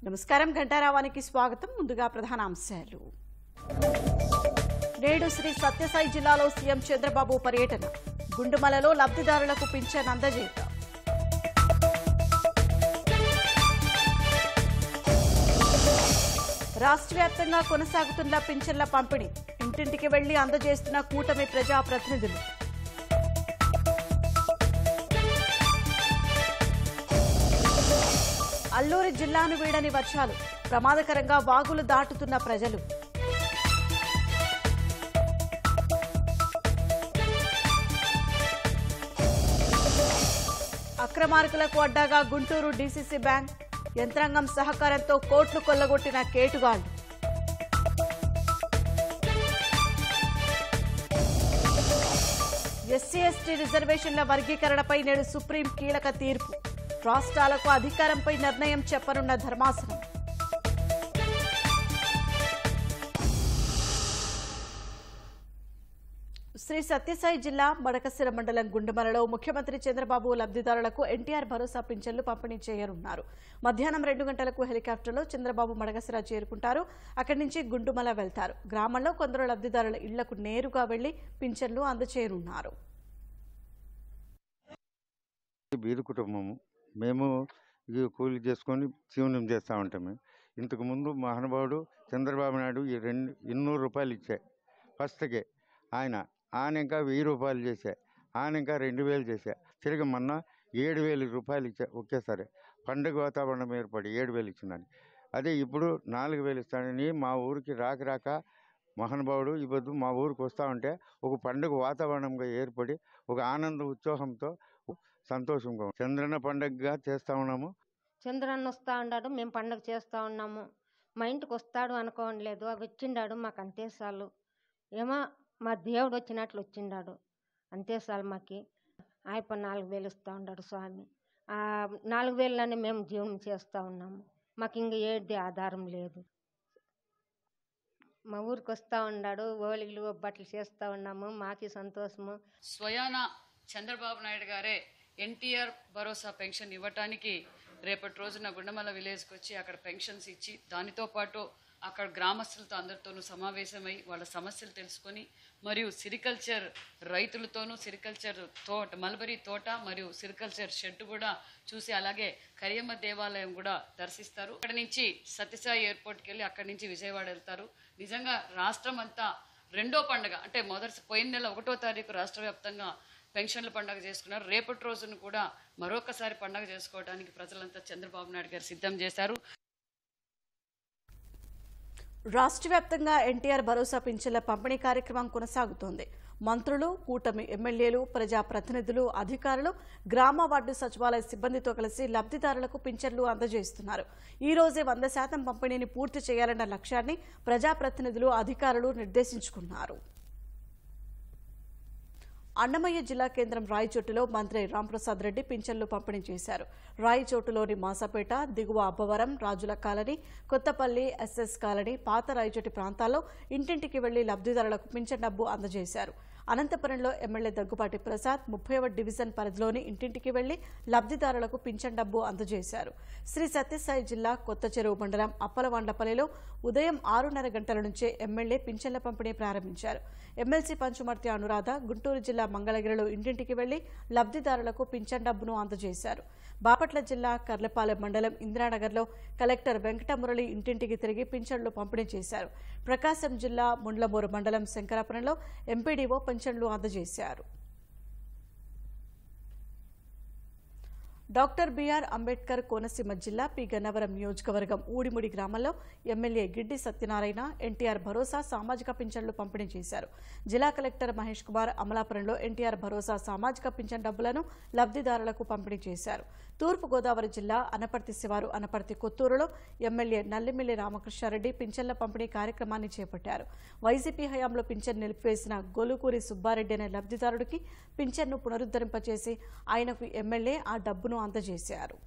నమస్కారం ఘంటారావానికి స్వాగతం. ముందుగా ప్రధానాంశాలు. నేడు శ్రీ సత్యసాయి జిల్లాలో సీఎం చంద్రబాబు పర్యటన. గుండుమలలో లబ్ధిదారులకు పింఛన్ అందజేత. రాష్ట్ర వ్యాప్తంగా కొనసాగుతున్న పింఛన్ల పంపిణీ. ఇంటింటికి వెళ్లి అందజేస్తున్న కూటమి ప్రజాప్రతినిధులు. అల్లూరి జిల్లాను వీడని వర్షాలు. ప్రమాదకరంగా వాగులు దాటుతున్న ప్రజలు. అక్రమార్కులకు అడ్డాగా గుంటూరు డీసీసీ బ్యాంక్. యంత్రాంగం సహకారంతో కోట్లు కొల్లగొట్టిన కేటుగాళ్లు. ఎస్సీ ఎస్టీ రిజర్వేషన్ల వర్గీకరణపై నేడు సుప్రీం కీలక తీర్పు. రాష్ట్రాలకు అధికారంపై నిర్ణయం చెప్పనున్న ధర్మాసనం. శ్రీ సత్యసాయి జిల్లా మడకశిర మండలం గుండుమలలో ముఖ్యమంత్రి చంద్రబాబు లబ్ధిదారులకు ఎన్టీఆర్ భరోసా పింఛన్లు పంపిణీ చేయనున్నారు. మధ్యాహ్నం 2 గంటలకు హెలికాప్టర్లో చంద్రబాబు మడకశిర చేరుకుంటారు. అక్కడి నుంచి గుండుమల వెళ్తారు. గ్రామంలో కొందరు లబ్ధిదారుల ఇళ్లకు నేరుగా వెళ్లి పింఛన్లు అందజేయనున్నారు. బీరు కుటుంబము మేము కూలి చేసుకొని జీవనం చేస్తూ ఉంటాము. ఇంతకుముందు మహానుభావుడు చంద్రబాబు నాయుడు 200 రూపాయలు ఇచ్చాయి ఫస్ట్కే. ఆయన ఇంకా 1000 రూపాయలు చేశా. ఆయన ఇంకా 2000 చేశా. తిరిగి మొన్న 7000 రూపాయలు ఇచ్చా ఒకేసారి. పండుగ వాతావరణం ఏర్పడి 7000 ఇచ్చిందని. అదే ఇప్పుడు 4000 ఇస్తానని మా ఊరికి రాక మహానుభావుడు ఇప్పుడు మా ఊరికి వస్తూ ఉంటే ఒక పండుగ వాతావరణంగా ఏర్పడి ఒక ఆనంద ఉత్సాహంతో సంతోషంగా చంద్రన్న పండుగగా చేస్తూ ఉన్నాము. చంద్రన్న వస్తూ ఉన్నాడు, మేము పండుగ చేస్తూ ఉన్నాము. మా ఇంటికి వస్తాడు అనుకోవట్లేదు, అవి వచ్చిండాడు. మాకు అంతే చాలు. ఏమో మా దేవుడు వచ్చినట్లు వచ్చిండాడు, అంతే చాలు. మాకు ఆయన 4000 ఇస్తూ ఉన్నాడు స్వామి. ఆ 4000 మేము జీవనం చేస్తూ ఉన్నాము. మాకు ఇంక ఏది ఆధారం లేదు. మా ఊరికి వస్తూ ఉన్నాడు, ఓలిగులు బట్టలు చేస్తూ ఉన్నాము. మాకు సంతోషము. స్వయాన చంద్రబాబు నాయుడు గారే ఎన్టీఆర్ భరోసా పెన్షన్ ఇవ్వటానికి రేపటి రోజున గుండమల విలేజ్కి వచ్చి అక్కడ పెన్షన్స్ ఇచ్చి దానితో పాటు అక్కడ గ్రామస్తులతో అందరితోనూ సమావేశమై వాళ్ళ సమస్యలు తెలుసుకొని మరియు సిరికల్చర్ రైతులతోనూ సిరికల్చర్ తోట మల్బరీ తోట మరియు సిరికల్చర్ షెడ్ కూడా చూసి అలాగే కరియమ్మ దేవాలయం కూడా దర్శిస్తారు. అక్కడి నుంచి సత్యసాయి ఎయిర్పోర్ట్కి వెళ్ళి అక్కడి నుంచి విజయవాడ వెళ్తారు. నిజంగా రాష్ట్రం అంతా రెండో పండుగ అంటే పోయిన నెల 1వ తారీఖు రాష్ట్ర వ్యాప్తంగా పెన్షన్ల పండుగ చేసుకున్నారు. రేపటి రోజును కూడా మరొకసారి పండుగ చేసుకోవడానికి ప్రజలంతా చంద్రబాబు నాయుడు గారు సిద్ధం చేశారు. రాష్ట్ర వ్యాప్తంగా ఎన్టీఆర్ భరోసా పింఛన్ల పంపిణీ కార్యక్రమం కొనసాగుతోంది. మంత్రులు, కూటమి ఎమ్మెల్యేలు, ప్రజాప్రతినిధులు, అధికారులు, గ్రామ వార్డు సచివాలయ సిబ్బందితో కలిసి లబ్ధిదారులకు పింఛన్లు అందజేస్తున్నారు. ఈ రోజే 100% పంపిణీని పూర్తి చేయాలన్న లక్ష్యాన్ని ప్రజాప్రతినిధులు, అధికారులు నిర్దేశించుకున్నారు. అన్నమయ్య జిల్లా కేంద్రం రాయచోటులో మంత్రి రాంప్రసాద్ రెడ్డి పింఛన్లు పంపిణీ చేశారు. రాయచోటులోని మాసపేట, దిగువ అబ్బవరం, రాజుల కాలనీ, కొత్తపల్లి, ఎస్ఎస్ కాలనీ, పాత రాయచోటి ప్రాంతాల్లో ఇంటింటికి వెళ్లి లబ్ధిదారులకు పింఛన్ డబ్బు అందజేశారు. అనంతపురంలో ఎమ్మెల్యే దగ్గుపాటి ప్రసాద్ 30వ డివిజన్ పరిధిలోని ఇంటింటికి వెళ్లి లబ్ధిదారులకు పింఛన్ డబ్బు అందజేశారు. శ్రీ సత్యసాయి జిల్లా కొత్త చెరువు మండలం అప్పలవాండ్లపల్లిలో ఉదయం 6:30 గంటల నుంచే ఎమ్మెల్యే పింఛన్ల పంపిణీ ప్రారంభించారు. ఎమ్మెల్సీ పంచుమర్తి అనురాధ గుంటూరు జిల్లా మంగళగిరిలో ఇంటింటికి వెళ్లి లబ్ధిదారులకు పింఛన్ డబ్బును అందజేశారు. బాపట్ల జిల్లా కర్లపాలెం మండలం ఇందిరానగర్లో కలెక్టర్ వెంకటమురళి ఇంటింటికి తిరిగి పింఛన్లు పంపిణీ చేశారు. ప్రకాశం జిల్లా ముండ్లమూరు మండలం శంకరాపురంలో ఎంపీడీఓ పింఛన్లు అందజేశారు. డాక్టర్ బిఆర్ అంబేద్కర్ కోనసీమ జిల్లా పి గన్నవరం నియోజకవర్గం ఊడిముడి గ్రామంలో ఎమ్మెల్యే గిడ్డి సత్యనారాయణ ఎన్టీఆర్ భరోసా సామాజిక పింఛన్లు పంపిణీ చేశారు. జిల్లా కలెక్టర్ మహేష్ కుమార్ అమలాపురంలో ఎన్టీఆర్ భరోసా సామాజిక పింఛన్ డబ్బులను లబ్ధిదారులకు పంపిణీ చేశారు. తూర్పుగోదావరి జిల్లా అనపర్తి శివారు అనపర్తి కొత్తూరులో ఎమ్మెల్యే నల్లిమిల్లి రామకృష్ణారెడ్డి పింఛన్ల పంపిణీ కార్యక్రమాన్ని చేపట్టారు. వైసీపీ హయాంలో పింఛన్ నిలిపివేసిన గొలుకూరి సుబ్బారెడ్డి అనే లబ్ధిదారుడికి పింఛన్ను పునరుద్ధరింపచేసి ఆయనకు ఎమ్మెల్యే ఆ డబ్బును అందజేశారు.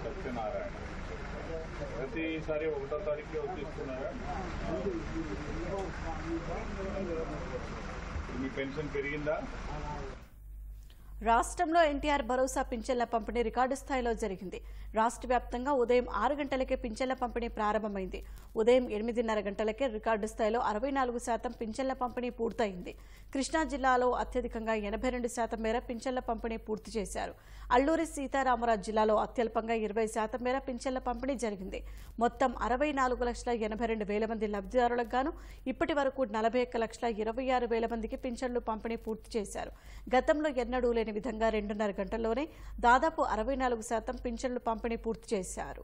సత్యనారాయణ ప్రతిసారి 1వ తారీఖుకే వచ్చేస్తున్నారా? మీ పెన్షన్ పెరిగిందా? రాష్ట్రంలో ఎన్టీఆర్ భరోసా పింఛన్ల పంపిణీ రికార్డు స్థాయిలో జరిగింది. రాష్ట్ర వ్యాప్తంగా ఉదయం 6 గంటలకే పింఛన్ల పంపిణీ ప్రారంభమైంది. ఉదయం 8:30 గంటలకే రికార్డు స్థాయిలో 64% పింఛన్ల పంపిణీ పూర్తయింది. కృష్ణా జిల్లాలో అత్యధికంగా 82% మేర పింఛన్ల పంపిణీ పూర్తి చేశారు. అల్లూరి సీతారామరాజు జిల్లాలో అత్యల్పంగా 20% మేర పింఛన్ల పంపిణీ జరిగింది. మొత్తం 64,82,000 మంది లబ్ధిదారులకు గాను ఇప్పటి వరకు 41,26,000 మందికి పింఛన్లు పంపిణీ పూర్తి చేశారు. గతంలో ఎన్నడూ లేని విధంగా 2.5 గంటల్లోనే దాదాపు 64% పింఛన్లు పంపిణీ పూర్తి చేశారు.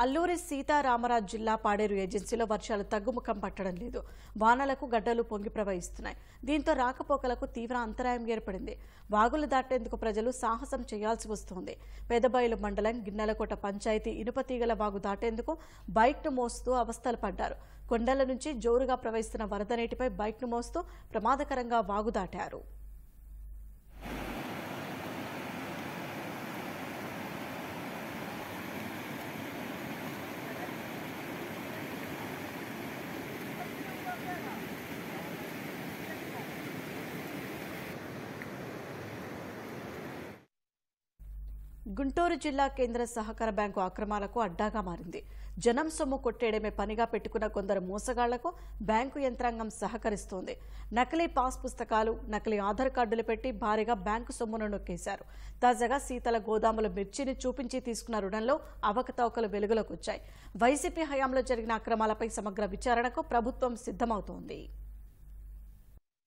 అల్లూరి సీతారామరాజు జిల్లా పాడేరు ఏజెన్సీలో వర్షాలు తగ్గుముఖం పట్టడం లేదు. వానలకు గడ్డలు పొంగి ప్రవహిస్తున్నాయి. దీంతో రాకపోకలకు తీవ్ర అంతరాయం ఏర్పడింది. వాగులు దాటేందుకు ప్రజలు సాహసం చేయాల్సి వస్తోంది. పెదబయలు మండలం గిన్నెలకోట పంచాయతీ ఇనుపతీగల వాగు దాటేందుకు బైక్ను మోస్తూ అవస్థలు పడ్డారు. కొండల నుంచి జోరుగా ప్రవహిస్తున్న వరద నీటిపై బైక్ను మోస్తూ ప్రమాదకరంగా వాగు దాటారు. గుంటూరు జిల్లా కేంద్ర సహకార బ్యాంకు అక్రమాలకు అడ్డాగా మారింది. జనం సొమ్ము కొట్టేయడమే పనిగా పెట్టుకున్న కొందరు మోసగాళ్లకు బ్యాంకు యంత్రాంగం సహకరిస్తోంది. నకిలీ పాస్ పుస్తకాలు, నకిలీ ఆధార్ కార్డులు పెట్టి భారీగా బ్యాంకు సొమ్మును నొక్కేశారు. తాజాగా శీతల గోదాముల మిర్చిని చూపించి తీసుకున్న రుణంలో అవకతవకలు వెలుగులోకి వచ్చాయి. వైసీపీ హయాంలో జరిగిన అక్రమాలపై సమగ్ర విచారణకు ప్రభుత్వం సిద్ధమవుతోంది.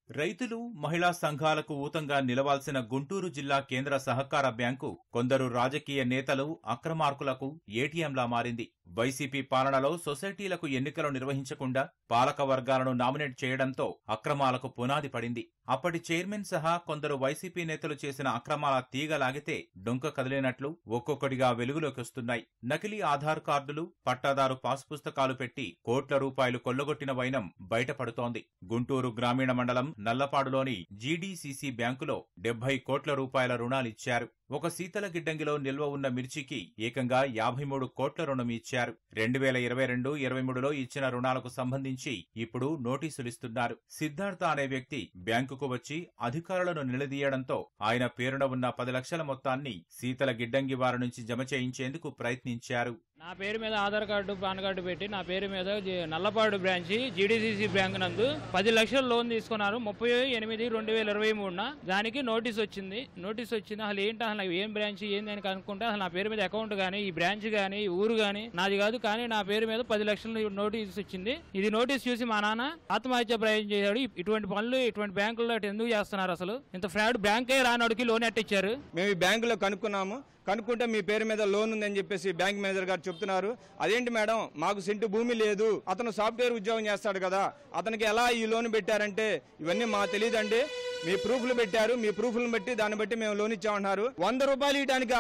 రైతులు, మహిళా సంఘాలకు ఊతంగా నిలవాల్సిన గుంటూరు జిల్లా కేంద్ర సహకార బ్యాంకు కొందరు రాజకీయ నేతలు అక్రమార్కులకు ఏటీఎంలా మారింది. వైసీపీ పాలనలో సొసైటీలకు ఎన్నికలు నిర్వహించకుండా పాలక వర్గాలను నామినేట్ చేయడంతో అక్రమాలకు పునాది పడింది. అప్పటి చైర్మన్ సహా కొందరు వైసీపీ నేతలు చేసిన అక్రమాల తీగలాగితే డొంక కదిలేనట్లు ఒక్కొక్కటిగా వెలుగులోకి వస్తున్నాయి. నకిలీ ఆధార్ కార్డులు, పట్టాదారు పాస్ పుస్తకాలు పెట్టి కోట్ల రూపాయలు కొల్లగొట్టిన వైనం బయటపడుతోంది. గుంటూరు గ్రామీణ మండలం నల్లపాడులోని జీడీసీసీ బ్యాంకులో 70 కోట్ల రూపాయల రుణాలిచ్చారు. ఒక శీతల గిడ్డంగిలో నిల్వ ఉన్న మిర్చికి ఏకంగా 53 కోట్ల రుణం ఇచ్చారు. 2022-23లో ఇచ్చిన రుణాలకు సంబంధించి ఇప్పుడు నోటీసులిస్తున్నారు. సిద్ధార్థ అనే వ్యక్తి బ్యాంకుకు వచ్చి అధికారులను నిలదీయడంతో ఆయన పేరున ఉన్న 10 లక్షల మొత్తాన్ని శీతల గిడ్డంగి వారి నుంచి జమ చేయించేందుకు ప్రయత్నించారు. నా పేరు మీద ఆధార్ కార్డు, పాన్ కార్డు పెట్టి నా పేరు మీద నల్లపాడు బ్రాంచి జీడీసీసీ బ్యాంక్ నందు 10 లక్షల లోన్ తీసుకున్నారు. 30/8/2023 దానికి నోటీస్ వచ్చింది. అసలు ఏంటి, అసలు ఏం బ్రాంచ్ ఏందని కనుక్కుంటే అసలు నా పేరు మీద అకౌంట్ గానీ, ఈ బ్రాంచ్ గానీ, ఈ ఊరు గానీ నాది కాదు, కానీ నా పేరు మీద 10 లక్షల నోటీస్ వచ్చింది. ఇది నోటీస్ చూసి మా నాన్న ఆత్మహత్య ప్రయత్నం చేశాడు. ఇటువంటి పనులు ఇటువంటి బ్యాంకుల్లో ఎందుకు చేస్తున్నారు? అసలు ఇంత ఫ్రాడ్, బ్యాంకే రానోడికి లోన్ ఎట్టిచ్చారు. మేము ఈ బ్యాంకులో కనుక్కుంటే మీ పేరు మీద లోన్ ఉందని చెప్పేసి బ్యాంక్ మేనేజర్ గారు చెప్తున్నారు. అదేంటి మేడం, మాకు సెంటు భూమి లేదు, అతను సాఫ్ట్వేర్ ఉద్యోగం చేస్తాడు కదా, అతనికి ఎలా ఈ లోన్ పెట్టారంటే ఇవన్నీ మాకు తెలియదండి, మీ ప్రూఫ్లు పెట్టారు, మీ ప్రూఫ్లను బట్టి దాన్ని బట్టి మేము లోన్ ఇచ్చామన్నారు. 100 రూపాయలు ఇవ్వడానికి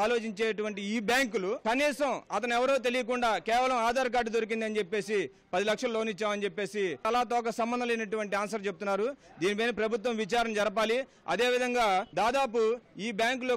ఆలోచించేటువంటి ఈ బ్యాంకులు కనీసం అతను ఎవరో తెలియకుండా కేవలం ఆధార్ కార్డు దొరికిందని చెప్పేసి 10 లక్షలు లోన్ ఇచ్చామని చెప్పేసి అలా తోక సంబంధం లేనటువంటి ఆన్సర్ చెప్తున్నారు. దీనిపైన ప్రభుత్వం విచారణ జరపాలి. అదేవిధంగా దాదాపు ఈ బ్యాంకులో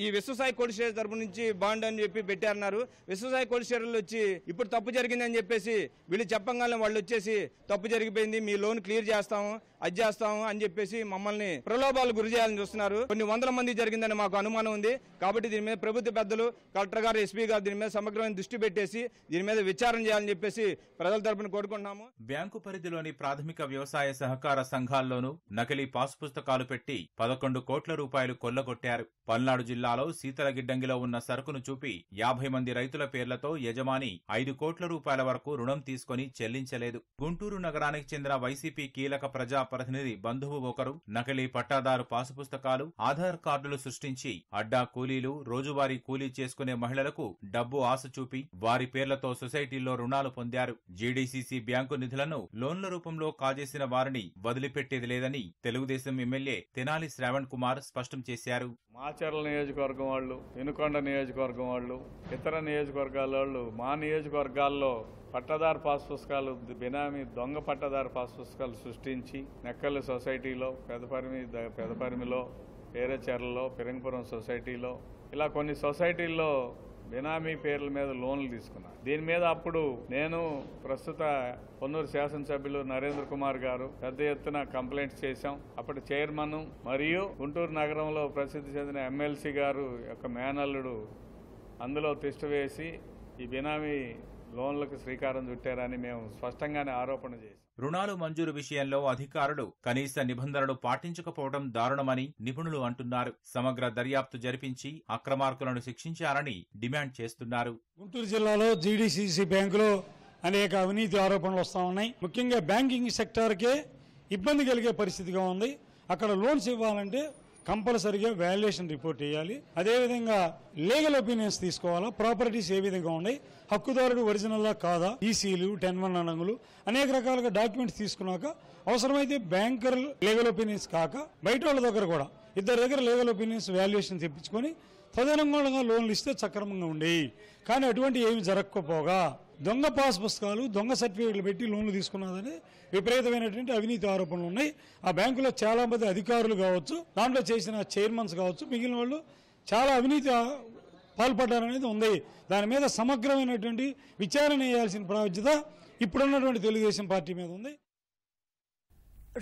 ఈ విశ్వసాయి కోల్డ్ స్టోరేజ్ తరపు నుంచి బాండ్ అని చెప్పి పెట్టారన్నారు. విశ్వసాయి కోల్డ్ స్టోరేజ్ వచ్చి ఇప్పుడు తప్పు జరిగిందని చెప్పేసి వీళ్ళు చెప్పగానే వాళ్ళు వచ్చేసి తప్పు జరిగిపోయింది, మీ లోన్ క్లియర్ చేస్తాము, అది చేస్తాము అని చెప్పేసి మమ్మల్ని ప్రలోభాలు గురి చేయాలని చూస్తున్నారు. కొన్ని వందల మంది జరిగిందని మాకు అనుమానం ఉంది. కాబట్టి దీని మీద ప్రభుత్వ పెద్దలు, కలెక్టర్ గారు, ఎస్పీ గారు దీని మీద సమగ్రమైన దృష్టి పెట్టేసి దీని మీద విచారణ చేయాలని చెప్పేసి ప్రజల తరపున కోరుకుంటున్నాము. బ్యాంకు పరిధిలోని ప్రాథమిక వ్యవసాయ సహకార సంఘాల్లోనూ నకిలీ పాస్ పుస్తకాలు పెట్టి 11 కోట్ల రూపాయలు కొల్లగొట్టారు. పల్నాడు జిల్లాలో శీతల గిడ్డంగిలో ఉన్న సరుకును చూపి 50 మంది రైతుల పేర్లతో యజమాని 5 కోట్ల రూపాయల వరకు రుణం తీసుకుని చెల్లించలేదు. గుంటూరు నగరానికి చెందిన వైసీపీ కీలక ప్రజా ప్రజాప్రతినిధి బంధువు ఒకరు నకిలీ పట్టాదారు పాసు పుస్తకాలు, ఆధార్ కార్డులు సృష్టించి అడ్డా కూలీలు, రోజువారీ కూలీ చేసుకునే మహిళలకు డబ్బు ఆశ చూపి వారి పేర్లతో సొసైటీల్లో రుణాలు పొందారు. జీడీసీసీ బ్యాంకు నిధులను లోన్ల రూపంలో కాజేసిన వారిని వదిలిపెట్టేది లేదని తెలుగుదేశం ఎమ్మెల్యే తెనాలి శ్రావణ్ కుమార్ స్పష్టం చేశారు. మాచర్ల నియోజకవర్గం వాళ్ళు, వినుకొండ నియోజకవర్గం వాళ్ళు, ఇతర నియోజకవర్గాల వాళ్ళు మా నియోజకవర్గాల్లో పట్టదారు పాస్ పుస్తకాలు, బినామీ దొంగ పట్టదారు పాస్ పుస్తకాలు సృష్టించి నెక్కల్లి సొసైటీలో, పెదపరిమిలో, పేరేచెర్లలో, పెరంగపురం సొసైటీలో ఇలా కొన్ని సొసైటీల్లో బినామీ పేర్ల మీద లోన్లు తీసుకున్నారు. దీని మీద అప్పుడు నేను ప్రస్తుత పొన్నూరు శాసనసభ్యులు నరేంద్ర కుమార్ గారు పెద్ద ఎత్తున కంప్లైంట్స్ చేశాం. అప్పటి చైర్మన్ మరియు గుంటూరు నగరంలో ప్రసిద్ధి చెందిన ఎమ్మెల్సీ గారు యొక్క మేనల్లుడు అందులో తిష్ట వేసి ఈ బినామీ లోన్లకు శ్రీకారం చుట్టారని మేము స్పష్టంగానే ఆరోపణ చేశాం. రుణాలు మంజూరు విషయంలో అధికారులు కనీస నిబంధనలు పాటించకపోవడం దారుణమని నిపుణులు అంటున్నారు. సమగ్ర దర్యాప్తు జరిపించి అక్రమార్కులను శిక్షించాలని డిమాండ్ చేస్తున్నారు. గుంటూరు జిల్లాలో జీడీసీసీ బ్యాంకులో అనేక అవినీతి ఆరోపణలు వస్తూ ఉన్నాయి. ముఖ్యంగా బ్యాంకింగ్ సెక్టార్కే ఇబ్బంది కలిగే పరిస్థితిగా ఉంది. అక్కడ లోన్స్ ఇవ్వాలంటే కంపల్సరిగా వాల్యుయేషన్ రిపోర్ట్ చేయాలి. అదేవిధంగా లీగల్ ఒపీనియన్స్ తీసుకోవాలా, ప్రాపర్టీస్ ఏ విధంగా ఉన్నాయి, హక్కుదారుడు ఒరిజినల్లా కాదా, ఈసీలు 10(1) అనంగులు అనేక రకాలుగా డాక్యుమెంట్స్ తీసుకున్నాక అవసరమైతే బ్యాంకర్ లీగల్ ఒపీనియన్స్ కాక బయట వాళ్ళ దగ్గర కూడా ఇద్దరి దగ్గర లీగల్ ఒపీనియన్స్ వాల్యుయేషన్ తెప్పించుకొని తదనుగుణంగా లోన్లు ఇస్తే సక్రమంగా ఉండేవి. కానీ అటువంటి ఏమి జరగకపోగా దొంగ పాస్ పుస్తకాలు, దొంగ సర్టిఫికేట్లు పెట్టి లోన్లు తీసుకున్నదని విపరీతమైనటువంటి అవినీతి ఆరోపణలు ఉన్నాయి. ఆ బ్యాంకులో చాలా మంది అధికారులు కావచ్చు, దాంట్లో చేసిన చైర్మన్స్ కావచ్చు, మిగిలిన వాళ్ళు చాలా అవినీతి పాల్పడ్డారనేది ఉంది. దాని మీద సమగ్రమైనటువంటి విచారణ చేయాల్సిన బాధ్యత ఇప్పుడున్నటువంటి తెలుగుదేశం పార్టీ మీద ఉంది.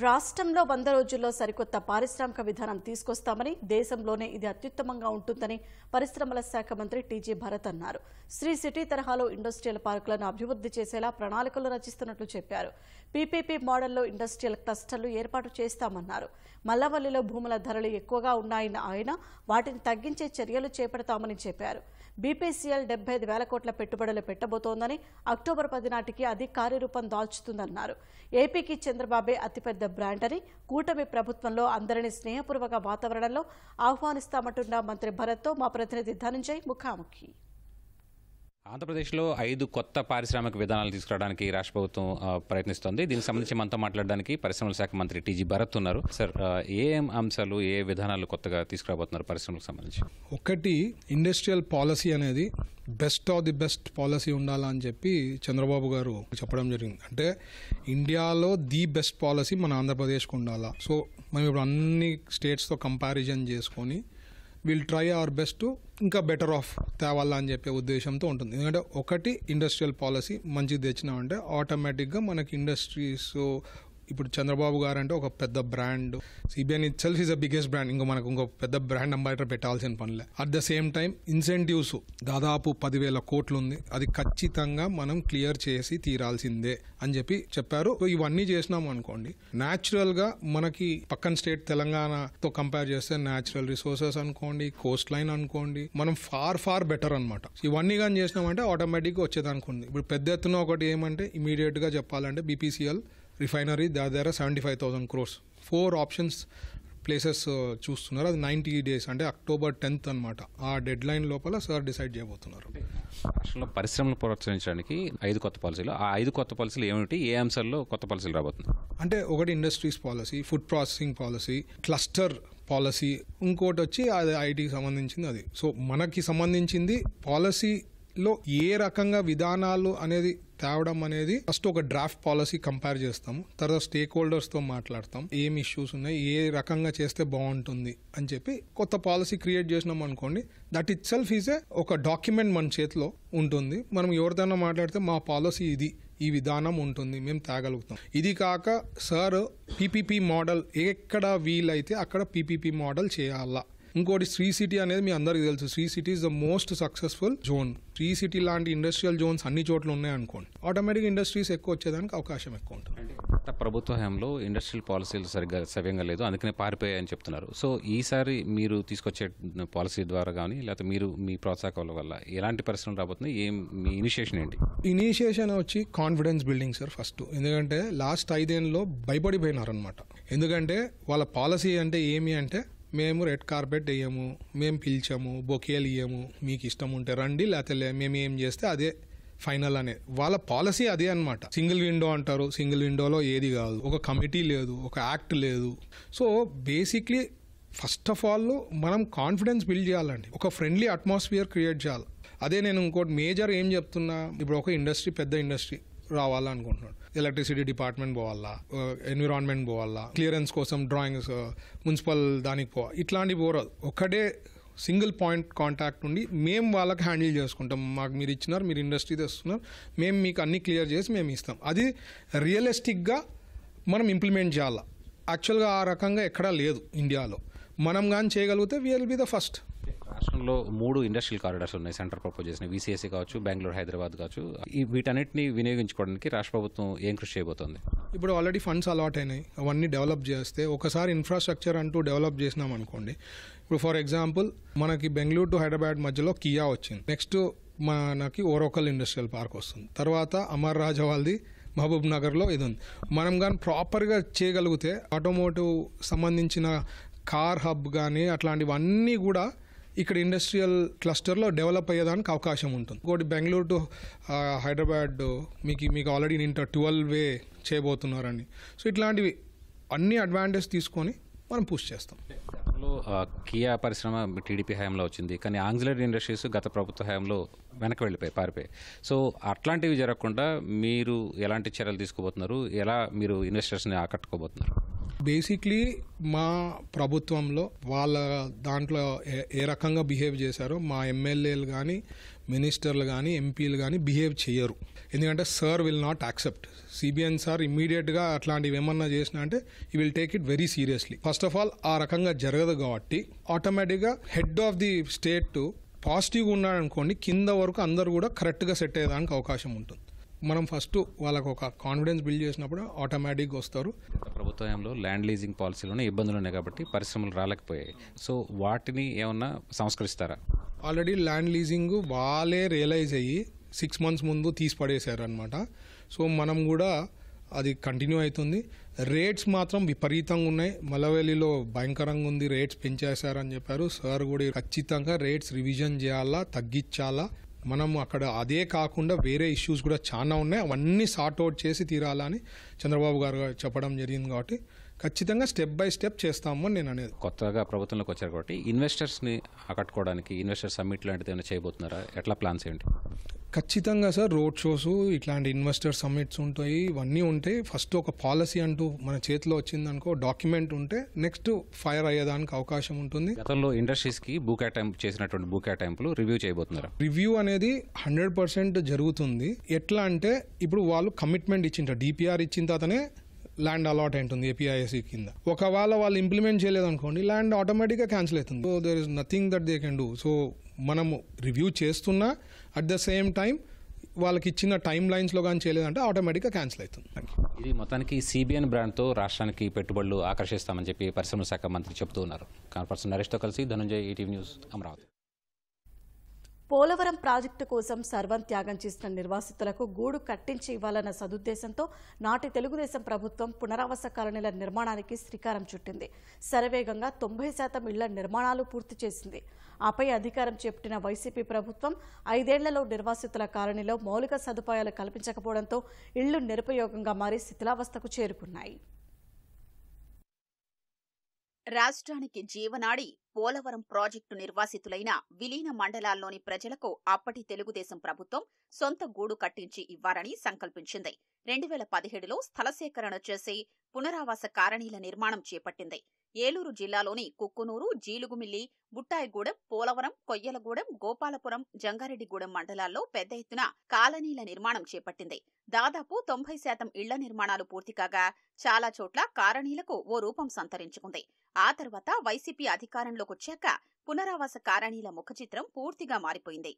రాష్ట్రంలో 100 రోజుల్లో సరికొత్త పారిశ్రామిక విధానం తీసుకొస్తామని, దేశంలోనే ఇది అత్యుత్తమంగా ఉంటుందని పరిశ్రమల శాఖ మంత్రి టీజీ భరత్ అన్నారు. శ్రీ సిటీ తరహాలో ఇండస్ట్రియల్ పార్కులను అభివృద్ధి చేసేలా ప్రణాళికలు రచిస్తున్నట్లు చెప్పారు. పీపీపీ మోడల్లో ఇండస్ట్రియల్ క్లస్టర్లు ఏర్పాటు చేస్తామన్నారు. మల్లవల్లిలో భూముల ధరలు ఎక్కువగా ఉన్నాయన్న ఆయన వాటిని తగ్గించే చర్యలు చేపడతామని చెప్పారు. బీపీసీఎల్ 75,000 కోట్ల పెట్టుబడులు పెట్టబోతోందని, అక్టోబర్ 10 నాటికి అది కార్యరూపం దాల్చుతుందన్నారు. ఏపీకి చంద్రబాబే అతిపెద్ద బ్రాండ్ అని, కూటమి ప్రభుత్వంలో అందరినీ స్నేహపూర్వక వాతావరణంలో ఆహ్వానిస్తామంటున్న మంత్రి భరత్తో మా ప్రతినిధి ధనంజయ్ ముఖాముఖి. ఆంధ్రప్రదేశ్లో 5 కొత్త పారిశ్రామిక విధానాలు తీసుకురావడానికి రాష్ట్ర ప్రభుత్వం ప్రయత్నిస్తోంది. దీనికి సంబంధించి మనతో మాట్లాడడానికి పరిశ్రమల శాఖ మంత్రి టీజీ భరత్ ఉన్నారు. సార్, ఏ అంశాలు, ఏ విధానాలు కొత్తగా తీసుకురాబోతున్నారు పరిశ్రమలకు సంబంధించి? ఒకటి, ఇండస్ట్రియల్ పాలసీ అనేది best of the best policy ఉండాలని చెప్పి చంద్రబాబు గారు చెప్పడం జరిగింది. అంటే ఇండియాలో ది బెస్ట్ పాలసీ మన ఆంధ్రప్రదేశ్కి ఉండాలా. సో మనం ఇప్పుడు అన్ని స్టేట్స్తో కంపారిజన్ చేసుకొని విల్ ట్రై అవర్ బెస్ట్ ఇంకా బెటర్ ఆఫ్ తేవాలా అని చెప్పే ఉద్దేశంతో ఉంటుంది. ఎందుకంటే ఒకటి, ఇండస్ట్రియల్ పాలసీ మంచిది తెచ్చినామంటే ఆటోమేటిక్గా మనకి ఇండస్ట్రీస్, ఇప్పుడు చంద్రబాబు గారు అంటే ఒక పెద్ద brand, CBN itself is the biggest brand, మనకు ఇంకో పెద్ద బ్రాండ్ అంబాసిడర్ పెట్టాల్సిన పనిలే. At the same time incentives దాదాపు 10,000 కోట్లు ఉంది, అది ఖచ్చితంగా మనం క్లియర్ చేసి తీరాల్సిందే అని చెప్పి చెప్పారు. సో ఇవన్నీ చేసినాం అనుకోండి, న్యాచురల్ గా మనకి పక్కన స్టేట్ తెలంగాణతో కంపేర్ చేస్తే న్యాచురల్ రిసోర్సెస్ అనుకోండి, కోస్ట్ లైన్ అనుకోండి, మనం ఫార్ బెటర్ అనమాట. ఇవన్నీ కానీ చేసినామంటే ఆటోమేటిక్గా వచ్చేది అనుకోండి. ఇప్పుడు పెద్ద ఎత్తున ఒకటి ఏమంటే ఇమీడియట్ గా చెప్పాలంటే బీపీసీఎల్ రిఫైనరీ దగ్గర 75,000 crores 4 ఆప్షన్స్ ప్లేసెస్ చూస్తున్నారు. అది 90 days అంటే అక్టోబర్ 10th అనమాట. ఆ డెడ్ లైన్ లోపల సార్ డిసైడ్ చేయబోతున్నారు. రాష్ట్రంలో పరిశ్రమలు ప్రోత్సహించడానికి 5 కొత్త పాలసీలు, ఆ 5 కొత్త పాలసీలు ఏమిటి, ఏ అంశాల్లో కొత్త పాలసీలు రాబోతుంది? అంటే ఒకటి industries policy, food processing policy, cluster policy, ఇంకోటి వచ్చి అది ఐటీకి సంబంధించింది. అది సో మనకి సంబంధించింది పాలసీలో ఏ రకంగా విధానాలు అనేది తేవడం అనేది ఫస్ట్ ఒక డ్రాఫ్ట్ పాలసీ కంపేర్ చేస్తాము, తర్వాత స్టేక్ హోల్డర్స్తో మాట్లాడతాం, ఏం ఇష్యూస్ ఉన్నాయి, ఏ రకంగా చేస్తే బాగుంటుంది అని చెప్పి కొత్త పాలసీ క్రియేట్ చేసినాం అనుకోండి. దట్ ఇట్ సెల్ఫ్ ఈజ్ ఒక డాక్యుమెంట్ మన చేతిలో ఉంటుంది. మనం ఎవరిదైనా మాట్లాడితే మా పాలసీ ఇది, ఈ విధానం ఉంటుంది, మేము తేగలుగుతాం. ఇది కాక సార్ పీపీపీ మోడల్ ఎక్కడ వీలైతే అక్కడ పీపీపీ మోడల్ చేయాలా. ఇంకోటి శ్రీ సిటీ అనేది మీ అందరికీ తెలుసు, Sri City is the most successful zone. Sri City లాంటి ఇండస్ట్రియల్ జోన్స్ అన్ని చోట్ల ఉన్నాయనుకోండి, ఆటోమేటిక్ ఇండస్ట్రీస్ ఎక్కువ వచ్చేదానికి అవకాశం ఎక్కువ ఉంటుంది. ప్రభుత్వ హయాంలో ఇండస్ట్రియల్ పాలసీలు సవ్యంగా లేదు, అందుకనే పారిపోయాయని చెప్తున్నారు. సో ఈసారి మీరు తీసుకొచ్చే పాలసీ ద్వారా కానీ లేకపోతే మీరు మీ ప్రోత్సాహకాల వల్ల ఎలాంటి పరిశ్రమలు రాబోతున్నాయి, మీ ఇనిషియేషన్ ఏంటి? ఇనిషియేషన్ వచ్చి కాన్ఫిడెన్స్ బిల్డింగ్ సార్ ఫస్ట్. ఎందుకంటే లాస్ట్ 5 ఏళ్ళలో భయపడిపోయినారనమాట. ఎందుకంటే వాళ్ళ పాలసీ అంటే ఏమి అంటే మేము రెడ్ కార్పెట్ వేయము, మేము పిలిచాము, బొకేలు ఇయ్యము, మీకు ఇష్టం ఉంటే రండి, లేకపోతే మేము ఏం చేస్తే అదే ఫైనల్ అనే వాళ్ళ పాలసీ అదే అనమాట. సింగిల్ విండో అంటారు, సింగిల్ విండోలో ఏది కాదు, ఒక కమిటీ లేదు, ఒక యాక్ట్ లేదు. So basically first of all మనం కాన్ఫిడెన్స్ బిల్డ్ చేయాలండి, ఒక ఫ్రెండ్లీ అట్మాస్ఫియర్ క్రియేట్ చేయాలి. అదే నేను ఇంకోటి మేజర్ ఏం చెప్తున్నా, ఇప్పుడు ఒక ఇండస్ట్రీ పెద్ద ఇండస్ట్రీ రావాలనుకుంటున్నాడు, ఎలక్ట్రిసిటీ డిపార్ట్మెంట్ పోవాలా, ఎన్విరాన్మెంట్ పోవాలా, క్లియరెన్స్ కోసం డ్రాయింగ్స్ మున్సిపల్ దానికి పోవాలి, ఇట్లాంటివి పోరాదు. ఒకటే సింగిల్ పాయింట్ కాంటాక్ట్ ఉండి మేము వాళ్ళకి హ్యాండిల్ చేసుకుంటాం. మాకు మీరు ఇచ్చినారు, మీరు ఇండస్ట్రీ తెస్తున్నారు, మేము మీకు అన్ని క్లియర్ చేసి మేము ఇస్తాం. అది రియలిస్టిక్గా మనం ఇంప్లిమెంట్ చేయాలి. యాక్చువల్గా ఆ రకంగా ఎక్కడా లేదు ఇండియాలో. మనం కానీ చేయగలిగితే we will be the first. రాష్ట్రంలో 3 ఇండస్ట్రియల్ కారిడార్స్ ఉన్నాయి సెంటర్ ప్రపోజ్ చేసిన, VCSE కావచ్చు, బెంగళూరు, హైదరాబాద్ కావచ్చు. వీటన్నిటిని వినియోగించుకోవడానికి రాష్ట్ర ప్రభుత్వం ఏం కృషి చేయబోతోంది? ఇప్పుడు ఆల్రెడీ ఫండ్స్ అలాట్ అయినాయి, అవన్నీ డెవలప్ చేస్తే ఒకసారి ఇన్ఫ్రాస్ట్రక్చర్ అంటూ డెవలప్ చేసినాం అనుకోండి. ఇప్పుడు ఫర్ ఎగ్జాంపుల్ మనకి బెంగళూరు టు హైదరాబాద్ మధ్యలో కియా వచ్చింది, నెక్స్ట్ మనకి ఓరోకల్ ఇండస్ట్రియల్ పార్క్ వస్తుంది, తర్వాత అమర్ రాజా వాళ్ళది మహబూబ్ నగర్లో ఇది ఉంది. మనం కానీ ప్రాపర్గా చేయగలిగితే ఆటోమోటివ్ సంబంధించిన కార్ హబ్ కానీ అట్లాంటివన్నీ కూడా ఇక్కడ ఇండస్ట్రియల్ క్లస్టర్లో డెవలప్ అయ్యేదానికి అవకాశం ఉంటుంది. ఇంకోటి బెంగళూరు టు హైదరాబాద్ మీకు ఆల్రెడీ ఇంటర్ 12-వే చేయబోతున్నారండి. సో ఇట్లాంటివి అన్ని అడ్వాంటేజ్ తీసుకొని మనం పుష్ చేస్తాం. గతంలో కియా పరిశ్రమ టీడీపీ హయాంలో వచ్చింది, కానీ ఆంగ్జిలరీ ఇండస్ట్రీస్ గత ప్రభుత్వ హయాంలో వెనక్కి వెళ్ళిపోయి పారిపోయి. సో అట్లాంటివి జరగకుండా మీరు ఎలాంటి చర్యలు తీసుకోబోతున్నారు, ఎలా మీరు ఇన్వెస్టర్స్ని ఆకట్టుకోబోతున్నారు? బేసిక్లీ మా ప్రభుత్వంలో వాళ్ళ దాంట్లో ఏ రకంగా బిహేవ్ చేశారో మా ఎమ్మెల్యేలు కానీ మినిస్టర్లు కానీ ఎంపీలు కానీ బిహేవ్ చేయరు. ఎందుకంటే sir will not accept. CBN sir ఇమ్మీడియట్గా అట్లాంటివి ఏమన్నా చేసినా అంటే ఈ will take it very seriously. First of all ఆ రకంగా జరగదు కాబట్టి ఆటోమేటిక్గా హెడ్ ఆఫ్ ది స్టేట్ పాజిటివ్గా ఉన్నాడనుకోండి, కింద వరకు అందరూ కూడా కరెక్ట్గా సెట్ అయ్యేదానికి అవకాశం ఉంటుంది. మనం ఫస్ట్ వాళ్ళకు ఒక కాన్ఫిడెన్స్ బిల్డ్ చేసినప్పుడు ఆటోమేటిక్గా వస్తారు. ప్రభుత్వంలో ల్యాండ్ లీజింగ్ పాలసీలోనే ఇబ్బందులు ఉన్నాయి కాబట్టి పరిశ్రమలు రాలేకపోయాయి. సో వాటిని ఏమన్నా సంస్కరిస్తారా? ఆల్రెడీ ల్యాండ్ లీజింగ్ వాళ్ళే రియలైజ్ అయ్యి 6 months ముందు తీసి పడేశారు అనమాట. సో మనం కూడా అది కంటిన్యూ అవుతుంది. రేట్స్ మాత్రం విపరీతంగా ఉన్నాయి. మలవేలిలో భయంకరంగా ఉంది, రేట్స్ పెంచేశారని చెప్పారు సార్ కూడా. ఖచ్చితంగా రేట్స్ రివిజన్ చేయాలా, తగ్గించాలా. మనం అక్కడ అదే కాకుండా వేరే ఇష్యూస్ కూడా చాలా ఉన్నాయి, అవన్నీ సార్ట్అవుట్ చేసి తీరాలని చంద్రబాబు గారు చెప్పడం జరిగింది. కాబట్టి ఖచ్చితంగా స్టెప్ బై స్టెప్ చేస్తామని నేను అనేది. కొత్తగా ప్రభుత్వంలోకి వచ్చారు కాబట్టి ఇన్వెస్టర్స్ని ఆకట్టుకోవడానికి ఇన్వెస్టర్ సమ్మిట్ లాంటిది ఏమైనా చేయబోతున్నారా? ఎట్లా ప్లాన్స్ ఏంటి? ఖచ్చితంగా సార్ రోడ్ షోస్, ఇట్లాంటి ఇన్వెస్టర్ సమ్మిట్స్ ఉంటాయి, ఇవన్నీ ఉంటాయి. ఫస్ట్ ఒక పాలసీ అంటూ మన చేతిలో వచ్చిందనుకో, డాక్యుమెంట్ ఉంటే నెక్స్ట్ ఫైర్ అయ్యేదానికి అవకాశం ఉంటుంది. గతంలో ఇండస్ట్రీస్కి చేసినటువంటి భూ కేటాయింపులు రివ్యూ చేయబోతున్నారు. రివ్యూ అనేది 100% జరుగుతుంది. ఎట్లా అంటే ఇప్పుడు వాళ్ళు కమిట్మెంట్ ఇచ్చింటారు, DPR ఇచ్చిన తర్వాతనే ల్యాండ్ అలాట్ ఉంటుంది ఏపీఐఎస్సి కింద. ఒకవేళ వాళ్ళు ఇంప్లిమెంట్ చేయలేదు అనుకోండి, ల్యాండ్ ఆటోమేటిక్గా క్యాన్సిల్ అవుతుంది. So there is nothing that they can do. So మనము రివ్యూ చేస్తున్నా అట్ ద సేమ్ టైం వాళ్ళకి ఇచ్చిన టైం లైన్స్లో కానీ చేయలేదంటే ఆటోమేటిక్గా క్యాన్సిల్ అవుతుంది. ఇది మొత్తానికి సిబిఎన్ బ్రాండ్తో రాష్ట్రానికి పెట్టుబడులు ఆకర్షిస్తామని చెప్పి పరిశ్రమల శాఖ మంత్రి చెబుతూ ఉన్నారు. కాన్పర్సన్ నరేష్తో కలిసి ధనుంజయ్, ఈటీవీ న్యూస్, అమరావతి. పోలవరం ప్రాజెక్టు కోసం సర్వం త్యాగం చేసిన నిర్వాసితులకు గూడు కట్టించి ఇవ్వాలన్న సదుద్దేశంతో నాటి తెలుగుదేశం ప్రభుత్వం పునరావాస కాలనీల నిర్మాణానికి శ్రీకారం చుట్టింది. శరవేగంగా 90% ఇళ్ల నిర్మాణాలు పూర్తి చేసింది. ఆపై అధికారం చేపట్టిన వైసీపీ ప్రభుత్వం 5 ఏళ్లలో నిర్వాసితుల కాలనీలో మౌలిక సదుపాయాలు కల్పించకపోవడంతో ఇళ్లు నిరుపయోగంగా మారి శిథిలావస్థకు చేరుకున్నాయి. రాష్ట్రానికి జీవనాడి పోలవరం ప్రాజెక్టు నిర్వాసితులైన విలీన మండలాల్లోని ప్రజలకు అప్పటి తెలుగుదేశం ప్రభుత్వం సొంత గూడు కట్టించి ఇవ్వాలని సంకల్పించింది. 2017లో స్థల సేకరణ చేసి పునరావాస కాలనీల నిర్మాణం చేపట్టింది. ఏలూరు జిల్లాలోని కుక్కునూరు, జీలుగుమిల్లి, బుట్టాయిగూడెం, పోలవరం, కొయ్యలగూడెం, గోపాలపురం, జంగారెడ్డిగూడెం మండలాల్లో పెద్ద ఎత్తున కాలనీల నిర్మాణం చేపట్టింది. దాదాపు 90% ఇళ్ల నిర్మాణాలు పూర్తి కాగా చాలా చోట్ల కాలనీలకు ఓ రూపం సంతరించుకుంది. ఆ తర్వాత వైసీపీ అధికారంలోకి వచ్చాక పునరావాస కాలనీల ముఖచిత్రం పూర్తిగా మారిపోయింది.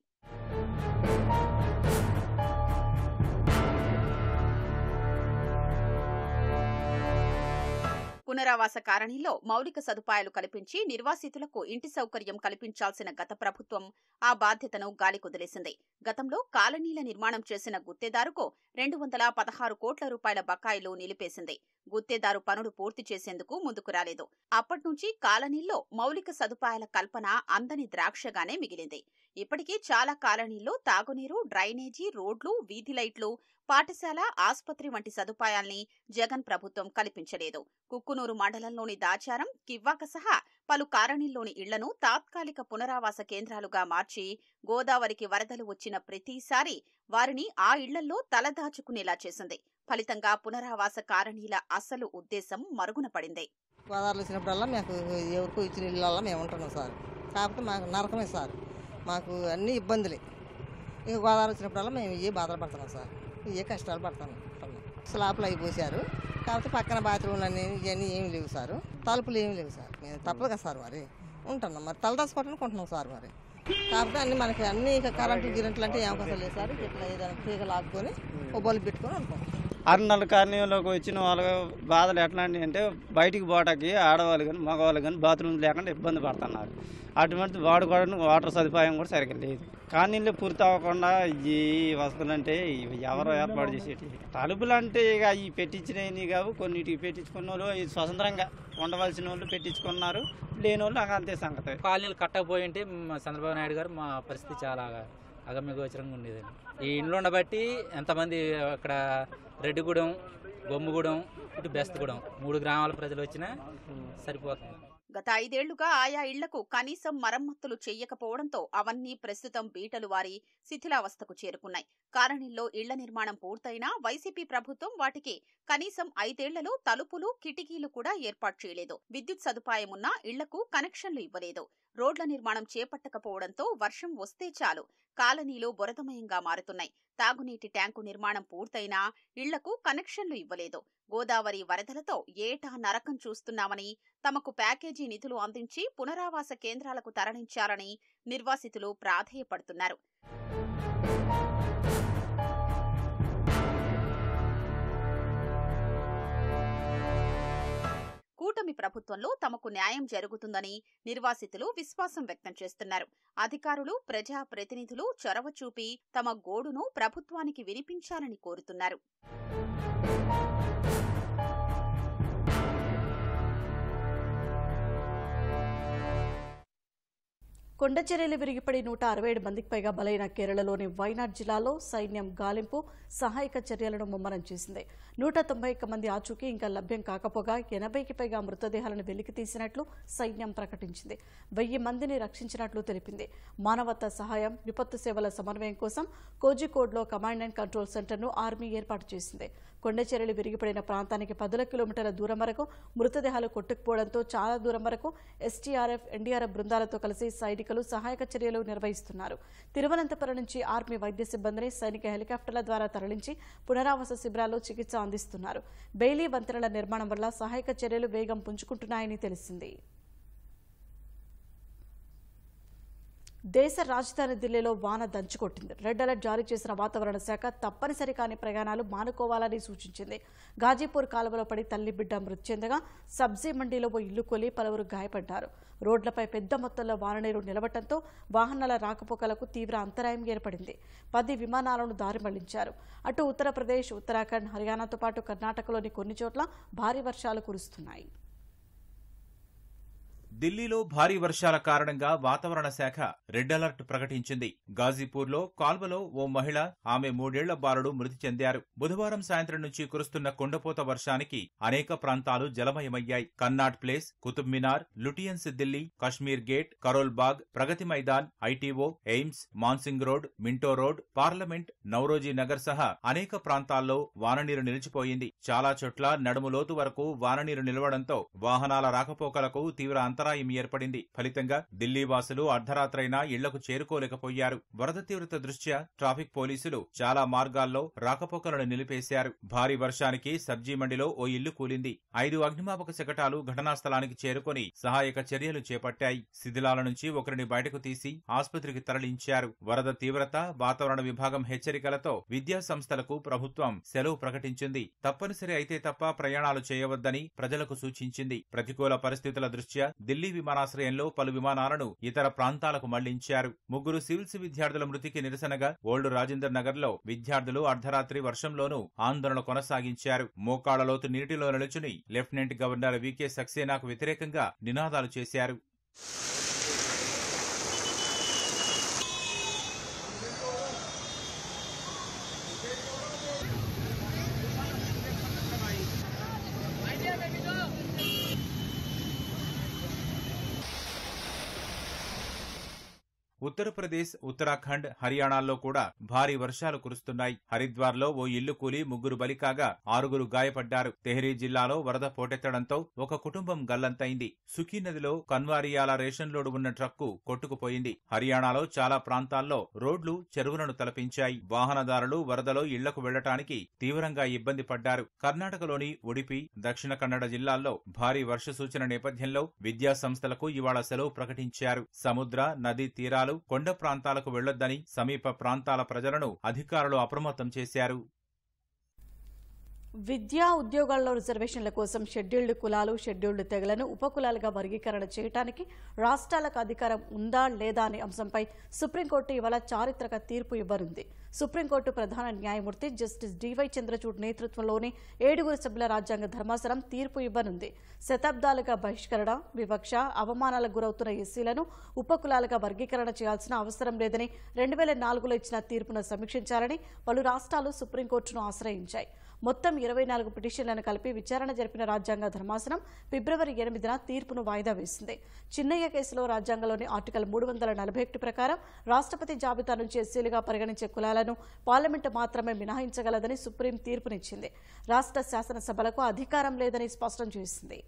పునరావాస కాలనీలో మౌలిక సదుపాయాలు కల్పించి నిర్వాసితులకు ఇంటి సౌకర్యం కల్పించాల్సిన గత ప్రభుత్వం ఆ బాధ్యతను గాలికొదిలేసింది. గతంలో కాలనీల నిర్మాణం చేసిన గుత్తేదారుకు 216 కోట్ల రూపాయల బకాయిలు నిలిపేసింది. గుత్తేదారు పనులు పూర్తి చేసేందుకు ముందుకు రాలేదు. అప్పట్నుంచి కాలనీల్లో మౌలిక సదుపాయాల కల్పన అందని ద్రాక్షగానే మిగిలింది. ఇప్పటికీ చాలా కాలనీల్లో తాగునీరు, డ్రైనేజీ, రోడ్లు, వీధి లైట్లు, పాఠశాల, ఆస్పత్రి వంటి సదుపాయాల్ని జగన్ ప్రభుత్వం కల్పించలేదు. కుక్కునూరు మండలంలోని దాచారం, కివ్వాక సహా పలు కాలనీల్లోని ఇళ్లను తాత్కాలిక పునరావాస కేంద్రాలుగా మార్చి గోదావరికి వరదలు వచ్చిన ప్రతిసారి వారిని ఆ ఇళ్లల్లో తలదాచుకునేలా చేసింది. ఫలితంగా పునరావాస కాలనీల అసలు ఉద్దేశం మరుగున పడింది. గోదావరి వచ్చినప్పుడల్లా మాకు ఎవరికో ఇచ్చిన ఇళ్ళల్లో మేము ఉంటున్నాం సార్. కాకపోతే మాకు నరకమే సార్, మాకు అన్ని ఇబ్బందులే. ఇక గోదావరి వచ్చినప్పుడల్లా మేము ఇవే బాధలు పడుతున్నాం సార్, ఇవే కష్టాలు పడుతున్నాం. స్లాబ్లు అయిపోసారు, కాకపోతే పక్కన బాత్రూమ్లు అన్నీ ఇవన్నీ ఏమి లేవు సార్, తలుపులు ఏమి లేవు సార్. మేము తప్పదు కదా సార్, మరి ఉంటున్నాం, మరి తలదాచుకోవటానికి ఉంటున్నాం సార్. మరి కాకపోతే అన్ని మనకి అన్ని ఇక కరెంటు గిరెంట్లు అంటే ఏమవసరం లేదు సార్. ఇట్లా ఏదైనా తీగ లాక్కొని ఓ బల్బు పెట్టుకొని అనుకుంటాం. 6 నెలల కాలనీలోకి వచ్చిన వాళ్ళ బాధలు ఎట్లాంటివి అంటే బయటికి పోవటానికి ఆడవాళ్ళు కానీ మగవాళ్ళు కానీ బాత్రూమ్ లేకుండా ఇబ్బంది పడుతున్నారు. అటువంటి వాడుకోవడానికి వాటర్ సదుపాయం కూడా సరిగ్గా లేదు. కాలనీలో పూర్తి అవ్వకుండా ఈ వసతులు అంటే ఎవరో ఏర్పాటు చేసేటి. తలుపులు అంటే ఇక ఈ పెట్టించినవి కావు, కొన్నిటికి పెట్టించుకున్న వాళ్ళు ఈ స్వతంత్రంగా ఉండవలసిన వాళ్ళు పెట్టించుకున్నారు, లేని వాళ్ళు అంతే సంగతి. కాలనీలు కట్టకపోయి ఉంటే చంద్రబాబు నాయుడు గారు మా పరిస్థితి చాలా అగమ్యగోచరంగా ఉండేది. ఈ ఇండ్లు ఉండబట్టి ఎంతమంది అక్కడ రెడ్డిగూడెం, బొమ్మగూడెం, ఇటు బెస్తగూడెం 3 గ్రామాల ప్రజలు వచ్చినా సరిపోతుంది. గత 5 ఏళ్లుగా ఆయా ఇళ్లకు కనీసం మరమ్మతులు చెయ్యకపోవడంతో అవన్నీ ప్రస్తుతం బీటలు వారి శిథిలావస్థకు చేరుకున్నాయి. కాలనీల్లో ఇళ్ల నిర్మాణం పూర్తయినా వైసీపీ ప్రభుత్వం వాటికి కనీసం 5 ఏళ్లలో తలుపులు, కిటికీలు కూడా ఏర్పాటు చేయలేదు. విద్యుత్ సదుపాయం ఉన్న ఇళ్లకు కనెక్షన్లు ఇవ్వలేదు. రోడ్ల నిర్మాణం చేపట్టకపోవడంతో వర్షం వస్తే చాలు కాలనీలు బురదమయంగా మారుతున్నాయి. తాగునీటి ట్యాంకు నిర్మాణం పూర్తయినా ఇళ్లకు కనెక్షన్లు ఇవ్వలేదు. గోదావరి వరదలతో ఏటా నరకం చూస్తున్నామని, తమకు ప్యాకేజీ నిధులు అందించి పునరావాస కేంద్రాలకు తరలించాలని నిర్వాసితులు ప్రాధేయపడుతున్నారు. కూటమి ప్రభుత్వంలో తమకు న్యాయం జరుగుతుందని నిర్వాసితులు విశ్వాసం వ్యక్తం చేస్తున్నారు. అధికారులు, ప్రజా ప్రతినిధులు చొరవ చూపి తమ గోడును ప్రభుత్వానికి వినిపించాలని కోరుతున్నారు. కొండచెర్యలు విరిగిపడి 167 మందికి పైగా బలైన కేరళలోని వైనాడ్ జిల్లాలో సైన్యం గాలింపు, సహాయక చర్యలను ముమ్మరం చేసింది. 191 మంది ఆచూకీ ఇంకా లభ్యం కాకపోగా 80కి పైగా మృతదేహాలను వెలికి తీసినట్లు సైన్యం ప్రకటించింది. 1000 మందిని రక్షించినట్లు తెలిపింది. మానవతా సహాయం, విపత్తు సేవల సమన్వయం కోసం కోజికోడ్లో కమాండ్ అండ్ కంట్రోల్ సెంటర్ను ఆర్మీ ఏర్పాటు చేసింది. కొండచెర్యలు విరిగిపడిన ప్రాంతానికి 10 కిలోమీటర్ల దూరం వరకు మృతదేహాలు కొట్టుకుపోవడంతో చాలా దూరం వరకు ఎస్టీఆర్ఎఫ్, ఎన్డీఆర్ఎఫ్ బృందాలతో కలిసి సైనికులు సహాయక చర్యలు నిర్వహిస్తున్నారు. తిరువనంతపురం నుంచి ఆర్మీ వైద్య సిబ్బందిని సైనిక హెలికాప్టర్ల ద్వారా తరలించి పునరావాస శిబిరాల్లో చికిత్స అందిస్తున్నారు. బెయిలీ వంతెనల నిర్మాణం వల్ల సహాయక చర్యలు వేగం పుంజుకుంటున్నాయని తెలిసింది. దేశ రాజధాని ఢిల్లీలో వాన దంచుకొట్టింది. రెడ్ అలర్ట్ జారీ చేసిన వాతావరణ శాఖ తప్పనిసరి కాని ప్రయాణాలు మానుకోవాలని సూచించింది. గాజీపూర్ కాలువలో పడి తల్లి బిడ్డ మృతి చెందగా సబ్జీ మండీలో ఓ ఇల్లు కూలి పలువురు గాయపడ్డారు. రోడ్లపై పెద్ద మొత్తంలో వాననీరు నిలవడంతో వాహనాల రాకపోకలకు తీవ్ర అంతరాయం ఏర్పడింది. 10 విమానాలను దారి మళ్లించారు. అటు ఉత్తరప్రదేశ్, ఉత్తరాఖండ్, హర్యానాతో పాటు కర్ణాటకలోని కొన్ని చోట్ల భారీ వర్షాలు కురుస్తున్నాయి. ఢిల్లీలో భారీ వర్షాల కారణంగా వాతావరణ శాఖ రెడ్ అలర్ట్ ప్రకటించింది. గాజీపూర్లో కాల్వలో ఓ మహిళ, ఆమె 3 ఏళ్ల బాలుడు మృతి చెందారు. బుధవారం సాయంత్రం నుంచి కురుస్తున్న కుండపోత వర్షానికి అనేక ప్రాంతాలు జలమయమయ్యాయి. Connaught Place, Qutub Minar, Lutyens Delhi, Kashmere Gate, Karol Bagh, Pragati Maidan, ITO, AIIMS, Mansingh road, Minto road, Parliament, Naoroji Nagar సహా అనేక ప్రాంతాల్లో వాననీరు నిలిచిపోయింది. చాలా చోట్ల నడుము లోతు వరకు వాననీరు నిలవడంతో వాహనాల రాకపోకలకు తీవ్ర అంతరాయం ఏర్పడింది. ఫలితంగా ఢిల్లీ వాసులు అర్ధరాత్రైనా ఇళ్లకు చేరుకోలేకపోయారు. వరద తీవ్రత దృష్ట్యా ట్రాఫిక్ పోలీసులు చాలా మార్గాల్లో రాకపోకలను నిలిపేశారు. భారీ వర్షానికి సబ్జీ మండిలో ఓ ఇల్లు కూలింది. 5 అగ్నిమాపక శకటాలు ఘటనా స్థలానికి చేరుకుని సహాయక చర్యలు చేపట్టాయి. శిథిలాల నుంచి ఒకరిని బయటకు తీసి ఆసుపత్రికి తరలించారు. వరద తీవ్రత, వాతావరణ విభాగం హెచ్చరికలతో విద్యా సంస్థలకు ప్రభుత్వం సెలవు ప్రకటించింది. తప్పనిసరి అయితే తప్ప ప్రయాణాలు చేయవద్దని ప్రజలకు సూచించింది. ప్రతికూల పరిస్థితుల దృష్ట్యా ఢిల్లీ ఢిల్లీ విమానాశ్రయంలో పలు విమానాలను ఇతర ప్రాంతాలకు మళ్లించారు. 3 సివిల్స్ విద్యార్థుల మృతికి నిరసనగా ఓల్డ్ రాజేందర్ నగర్ లో విద్యార్థులు అర్ధరాత్రి వర్షంలోనూ ఆందోళన కొనసాగించారు. మోకాళ్లలోతు నీటిలో నిలుచుని లెఫ్టినెంట్ గవర్నర్ వికే సక్సేనాకు వ్యతిరేకంగా నినాదాలు చేశారు. ఉత్తరప్రదేశ్, ఉత్తరాఖండ్, హర్యానాల్లో కూడా భారీ వర్షాలు కురుస్తున్నాయి. హరిద్వార్లో ఓ ఇల్లు కూలి 3 బలి కాగా 6 గాయపడ్డారు. తెహ్రీ జిల్లాలో వరద పోటెత్తడంతో ఒక కుటుంబం గల్లంతైంది. సుఖీ నదిలో కన్వారియాల రేషన్ లోడు ఉన్న ట్రక్కు కొట్టుకుపోయింది. హర్యానాలో చాలా ప్రాంతాల్లో రోడ్లు చెరువులను తలపించాయి. వాహనదారులు వరదలో ఇళ్లకు వెళ్లటానికి తీవ్రంగా ఇబ్బంది పడ్డారు. కర్ణాటకలోని ఉడిపి, దక్షిణ కన్నడ జిల్లాల్లో భారీ వర్ష సూచన నేపథ్యంలో విద్యా సంస్థలకు ఇవాళ సెలవు ప్రకటించారు. సముద్ర, నదీ తీరాలు, కొండ ప్రాంతాలకు వెళ్లొద్దని సమీప ప్రాంతాల ప్రజలను అధికారులు అప్రమత్తం చేశారు. విద్యా ఉద్యోగాల్లో రిజర్వేషన్ల కోసం షెడ్యూల్డ్ కులాలు, షెడ్యూల్డ్ తెగలను ఉపకులాలుగా వర్గీకరణ చేయడానికి రాష్ట్రాలకు అధికారం ఉందా లేదా అనే అంశంపై సుప్రీంకోర్టు ఇవాళ చారిత్రక తీర్పు ఇవ్వనుంది. సుప్రీంకోర్టు ప్రధాన న్యాయమూర్తి జస్టిస్ డివై చంద్రచూడ్ నేతృత్వంలోని 7 సభ్యుల రాజ్యాంగ ధర్మాసనం తీర్పు ఇవ్వనుంది. శతాబ్దాలుగా బహిష్కరణ, వివక్ష, అవమానాలకు గురవుతున్న ఎస్సీలను ఉపకులాలుగా వర్గీకరణ చేయాల్సిన అవసరం లేదని 2004లో ఇచ్చిన తీర్పును సమీక్షించాలని పలు రాష్ట్రాలు సుప్రీంకోర్టును ఆశ్రయించాయి. మొత్తం 24 పిటిషన్లను కలిపి విచారణ జరిపిన రాజ్యాంగ ధర్మాసనం ఫిబ్రవరి 8న తీర్పును వాయిదా వేసింది. చిన్నయ్య కేసులో రాజ్యాంగంలోని ఆర్టికల్ 341 ప్రకారం రాష్ట్రపతి జాబితా నుంచి ఎస్సీలుగా పరిగణించే కులాలను పార్లమెంటు మాత్రమే మినహాయించగలదని సుప్రీం తీర్పునిచ్చింది. రాష్ట్ర శాసనసభలకు అధికారం లేదని స్పష్టం చేసింది.